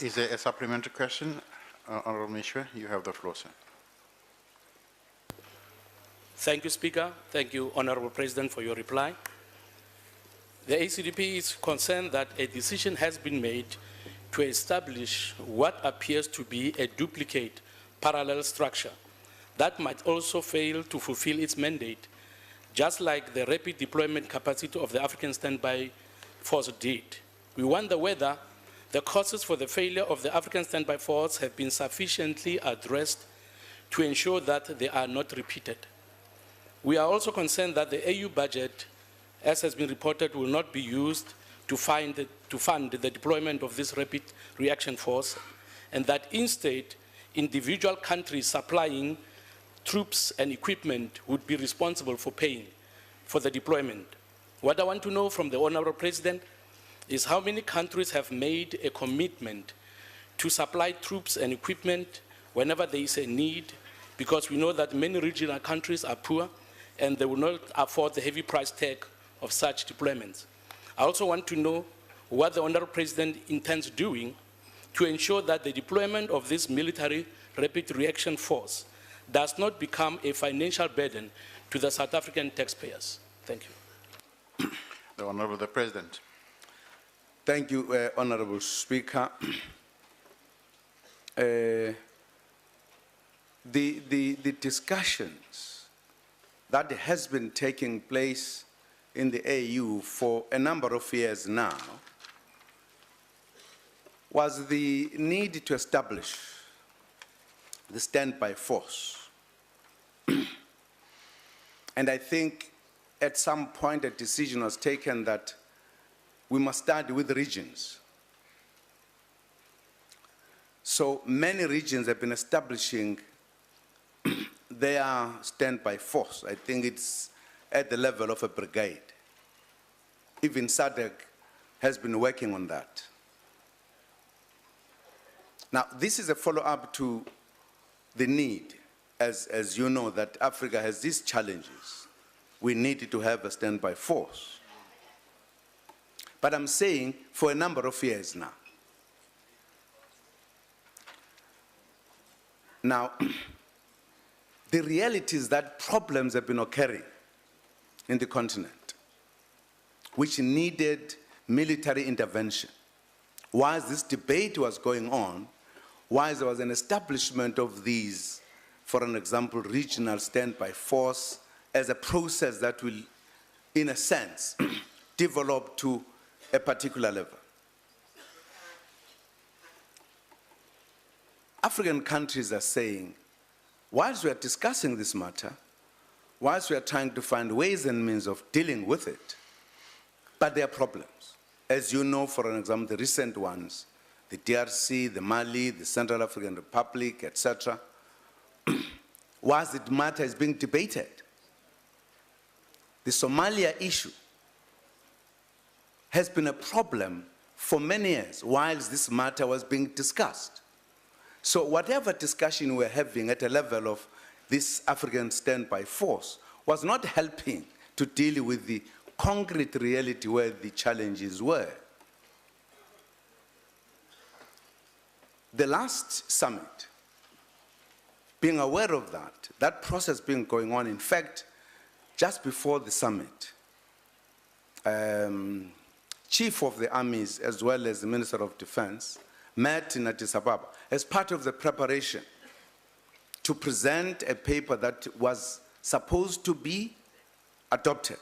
Is there a supplementary question? Honorable Meshoe, you have the floor, sir. Thank you, Speaker. Thank you, Honorable President, for your reply. The ACDP is concerned that a decision has been made to establish what appears to be a duplicate parallel structure that might also fail to fulfill its mandate, just like the rapid deployment capacity of the African Standby Force did. We wonder whether the causes for the failure of the African Standby Force have been sufficiently addressed to ensure that they are not repeated. We are also concerned that the AU budget, as has been reported, will not be used to fund the deployment of this rapid reaction force, and that instead, individual countries supplying troops and equipment would be responsible for paying for the deployment. What I want to know from the Honorable President is how many countries have made a commitment to supply troops and equipment whenever there is a need, because we know that many regional countries are poor and they will not afford the heavy price tag of such deployments. I also want to know what the Honorable President intends doing to ensure that the deployment of this military rapid reaction force does not become a financial burden to the South African taxpayers. Thank you. The Honorable President. Thank you, Honorable Speaker. The discussions that has been taking place in the AU for a number of years now was the need to establish the standby force. And I think at some point a decision was taken that we must start with regions. So many regions have been establishing their standby force. I think it's at the level of a brigade. Even SADC has been working on that. Now, this is a follow-up to the need, as you know, that Africa has these challenges. We need to have a standby force. But I'm saying for a number of years now. Now, the reality is that problems have been occurring in the continent, which needed military intervention. Whilst this debate was going on, whilst there was an establishment of these, for an example, regional standby force as a process that will, in a sense, develop to a particular level. African countries are saying, whilst we are discussing this matter, whilst we are trying to find ways and means of dealing with it, but there are problems. As you know, for an example, the recent ones, the DRC, the Mali, the Central African Republic, etc., whilst the matter is being debated, the Somalia issue has been a problem for many years whilst this matter was being discussed. So whatever discussion we're having at a level of this African standby force was not helping to deal with the concrete reality where the challenges were. The last summit, being aware of that process being going on, in fact, just before the summit, Chief of the Armies as well as the Minister of Defense met in Addis Ababa as part of the preparation to present a paper that was supposed to be adopted.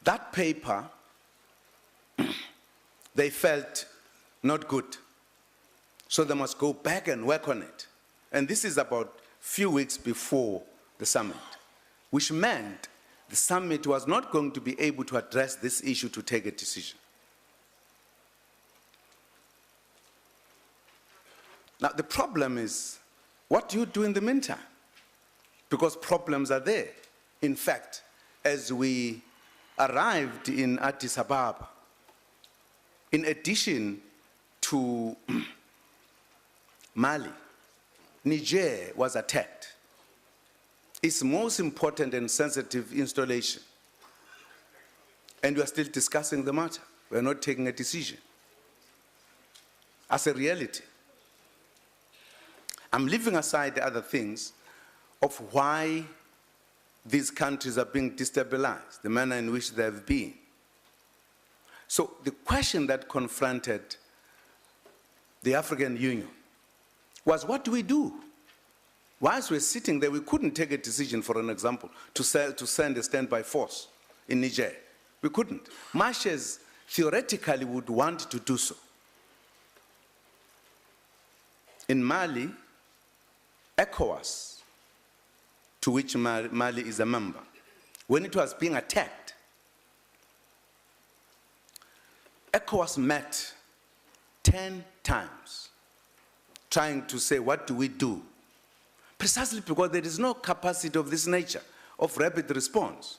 That paper, they felt not good. So they must go back and work on it. And this is about a few weeks before the summit, which meant the summit was not going to be able to address this issue to take a decision. Now, the problem is, what do you do in the meantime? Because problems are there. In fact, as we arrived in Addis Ababa, in addition to Mali, Niger was attacked. Its most important and sensitive installation. And we are still discussing the matter. We're not taking a decision as a reality. I'm leaving aside the other things of why these countries are being destabilized, the manner in which they have been. So the question that confronted the African Union was, what do we do? Whilst we're sitting there, we couldn't take a decision, for an example, to send a standby force in Niger. We couldn't. Marshals theoretically would want to do so. In Mali, ECOWAS, to which Mali is a member, when it was being attacked, ECOWAS met 10 times trying to say, what do we do? Precisely because there is no capacity of this nature of rapid response.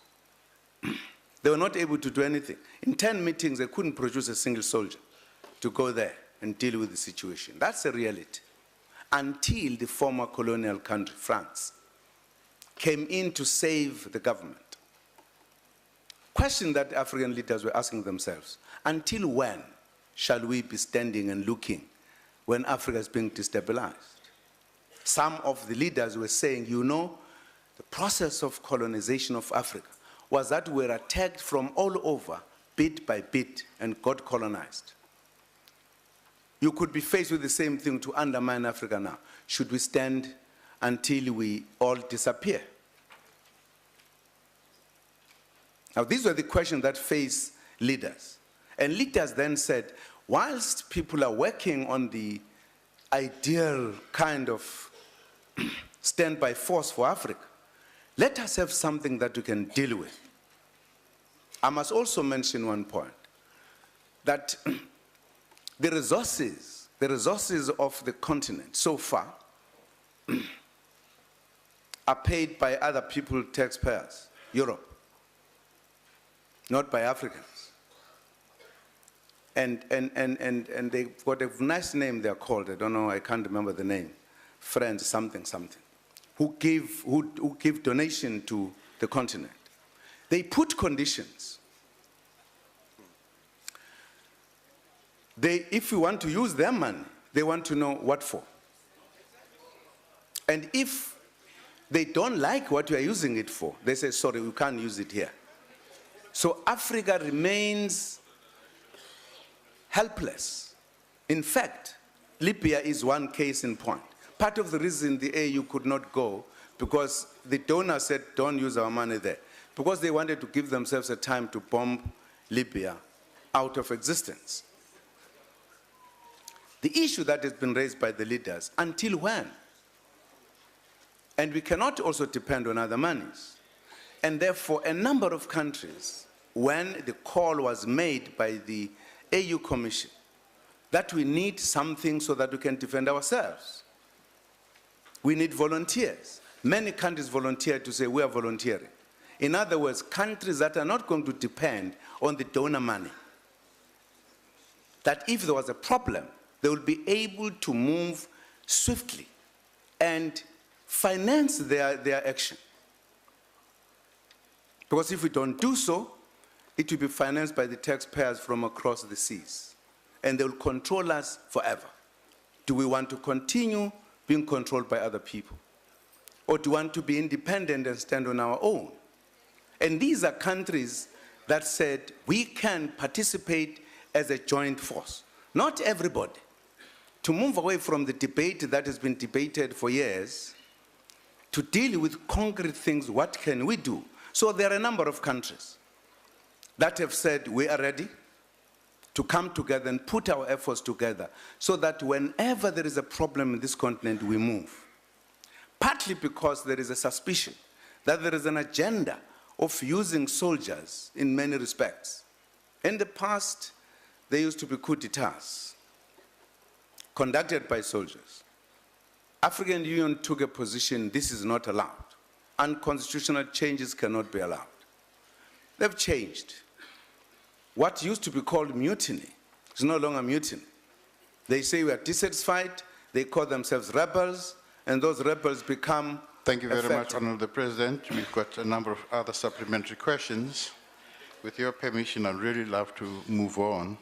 They were not able to do anything. In 10 meetings, they couldn't produce a single soldier to go there and deal with the situation. That's a reality. Until the former colonial country, France, came in to save the government. Question that African leaders were asking themselves, until when shall we be standing and looking when Africa is being destabilized? Some of the leaders were saying, you know, the process of colonization of Africa was that we were attacked from all over, bit by bit, and got colonized. You could be faced with the same thing to undermine Africa now. Should we stand until we all disappear? Now, these were the questions that face leaders. And leaders then said, whilst people are working on the ideal kind of standby force for Africa, let us have something that we can deal with. I must also mention one point, that the resources of the continent so far are paid by other people, taxpayers, Europe, not by Africans. And they've got a nice name they're called, I don't know, I can't remember the name, Friends something, who give donation to the continent. They put conditions. If you want to use their money, they want to know what for. And if they don't like what you are using it for, they say, sorry, we can't use it here. So Africa remains helpless. In fact, Libya is one case in point. Part of the reason the AU could not go, because the donor said, don't use our money there, because they wanted to give themselves a time to bomb Libya out of existence. The issue that has been raised by the leaders, until when? And we cannot also depend on other monies. And therefore, a number of countries, when the call was made by the AU Commission that we need something so that we can defend ourselves, we need volunteers. Many countries volunteered to say, we are volunteering. In other words, countries that are not going to depend on the donor money, that if there was a problem, they will be able to move swiftly and finance their action. Because if we don't do so, it will be financed by the taxpayers from across the seas. And they will control us forever. Do we want to continue being controlled by other people? Or do we want to be independent and stand on our own? And these are countries that said, we can participate as a joint force. Not everybody. To move away from the debate that has been debated for years, to deal with concrete things, what can we do? So there are a number of countries that have said we are ready to come together and put our efforts together so that whenever there is a problem in this continent, we move. Partly because there is a suspicion that there is an agenda of using soldiers in many respects. In the past, there used to be coup d'etats conducted by soldiers. African Union took a position, this is not allowed. Unconstitutional changes cannot be allowed. They've changed. What used to be called mutiny is no longer mutiny. They say we are dissatisfied, they call themselves rebels, and those rebels become Thank you very effective. much, Honorable President. We've got a number of other supplementary questions. With your permission, I'd really love to move on.